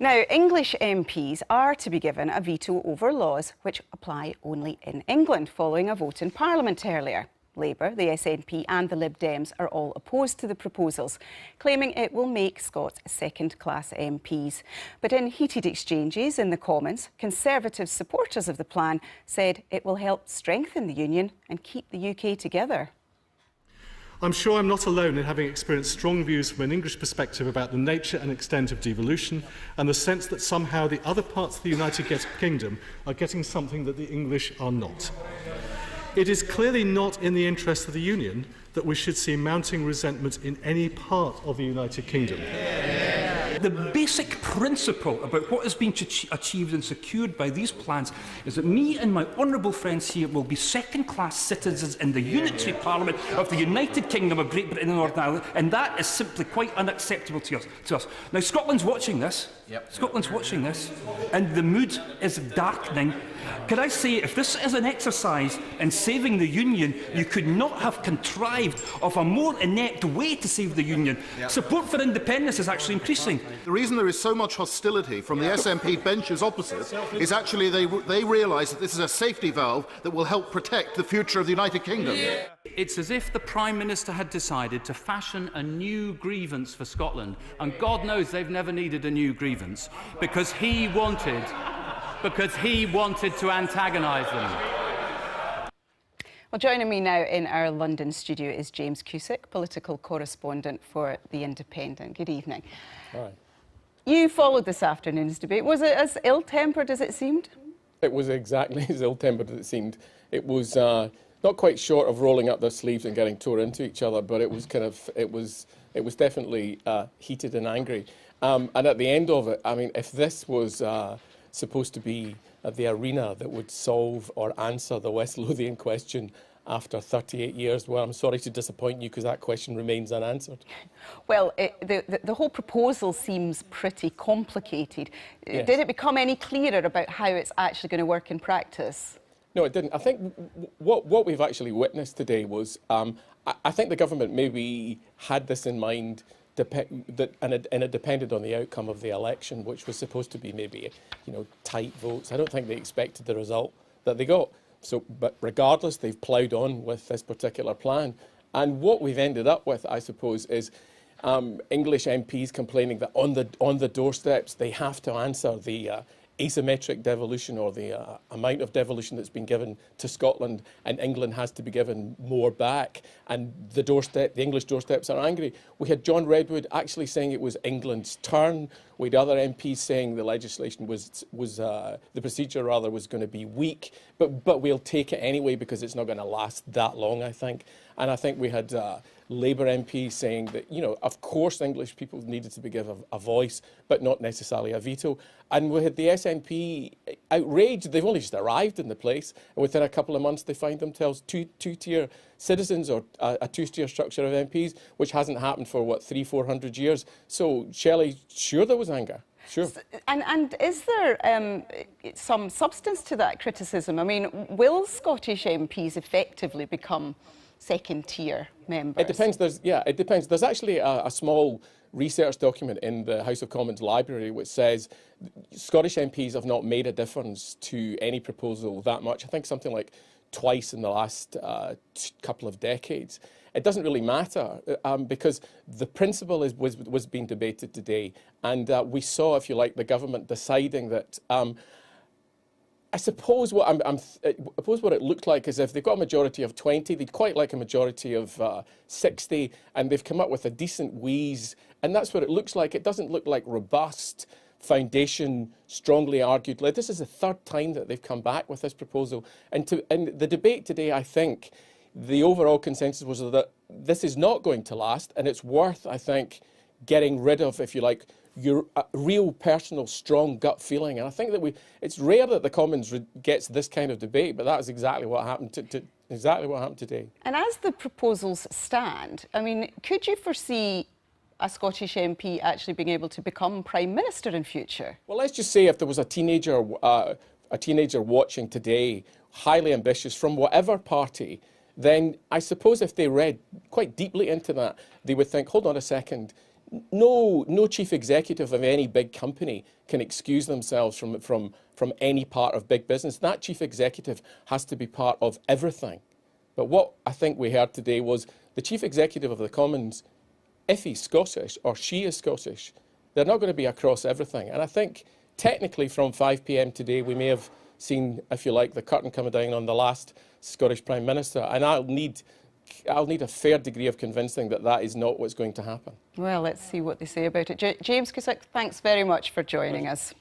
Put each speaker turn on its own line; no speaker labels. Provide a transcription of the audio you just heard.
Now, English MPs are to be given a veto over laws which apply only in England, following a vote in Parliament earlier. Labour, the SNP and the Lib Dems are all opposed to the proposals, claiming it will make Scots second-class MPs. But in heated exchanges in the Commons, Conservative supporters of the plan said it will help strengthen the union and keep the UK together.
I'm sure I'm not alone in having experienced strong views from an English perspective about the nature and extent of devolution and the sense that somehow the other parts of the United Kingdom are getting something that the English are not. It is clearly not in the interest of the Union that we should see mounting resentment in any part of the United Kingdom.
The basic principle about what is being achieved and secured by these plans is that me and my honourable friends here will be second-class citizens in the unitary Parliament of the United Kingdom of Great Britain and Northern Ireland, and that is simply quite unacceptable to us. Now, Scotland's watching this. Scotland's watching this, and the mood is darkening. Could I say, if this is an exercise in saving the Union, you could not have contrived of a more inept way to save the Union. Support for independence is actually increasing.
The reason there is so much hostility from the SNP benches opposite is actually they realise that this is a safety valve that will help protect the future of the United Kingdom.
It's as if the Prime Minister had decided to fashion a new grievance for Scotland, and God knows they've never needed a new grievance, because he wanted to antagonise them.
Well, joining me now in our London studio is James Cusick, political correspondent for The Independent. Good evening.
Hi.
You followed this afternoon's debate. Was it as ill-tempered as it seemed?
It was exactly as ill-tempered as it seemed. It was not quite short of rolling up their sleeves and getting tore into each other, but it was definitely heated and angry. And at the end of it, I mean, if this was supposed to be the arena that would solve or answer the West Lothian question after 38 years, well, I'm sorry to disappoint you because that question remains unanswered.
Well, the whole proposal seems pretty complicated.
Yes.
Did it become any clearer about how it's actually going to work in practice?
No, it didn't. I think what we've actually witnessed today was, I think the government maybe had this in mind, and it depended on the outcome of the election, which was supposed to be maybe, tight votes. I don't think they expected the result that they got. So, but regardless, they've ploughed on with this particular plan. And what we've ended up with, I suppose, is English MPs complaining that on the doorsteps they have to answer the asymmetric devolution, or the amount of devolution that's been given to Scotland, and England has to be given more back. And the English doorsteps are angry. We had John Redwood actually saying it was England's turn. We had other MPs saying the legislation the procedure rather was going to be weak, but we'll take it anyway because it's not going to last that long, I think. And I think we had Labour MPs saying that, of course English people needed to be given a voice, but not necessarily a veto. And we had the SNP outraged. They've only just arrived in the place, and within a couple of months they find themselves two-tier citizens, or a two-tier structure of MPs, which hasn't happened for, 300-400 years. So, Shelley, sure there was anger. Sure.
And is there some substance to that criticism? I mean, will Scottish MPs effectively become second-tier members?
It depends. It depends. There's actually a small research document in the House of Commons library which says Scottish MPs have not made a difference to any proposal that much. I think something like twice in the last couple of decades. It doesn't really matter because the principle was being debated today, and we saw, if you like, the government deciding that. I suppose what it looked like is if they've got a majority of 20, they'd quite like a majority of 60, and they've come up with a decent wheeze, and that's what it looks like. It doesn't look like robust foundation, strongly argued. This is the third time that they've come back with this proposal, and the debate today, I think, the overall consensus was that this is not going to last, and it's worth, I think, getting rid of, if you like, your real personal strong gut feeling. And I think that it's rare that the Commons gets this kind of debate, but that is exactly what happened today.
And as the proposals stand, I mean, could you foresee a Scottish MP actually being able to become Prime Minister in future? Well,
let's just say if there was a teenager watching today, highly ambitious, from whatever party, then I suppose if they read quite deeply into that, they would think, hold on a second, no chief executive of any big company can excuse themselves from any part of big business. That chief executive has to be part of everything. But what I think we heard today was the chief executive of the Commons, if he's Scottish or she is Scottish, they're not going to be across everything. And I think technically from 5 p.m. today, we may have seen, if you like, the curtain coming down on the last Scottish Prime Minister. And I'll need a fair degree of convincing that that is not what's going to happen.
Well, let's see what they say about it. James Cusack, thanks very much for joining us.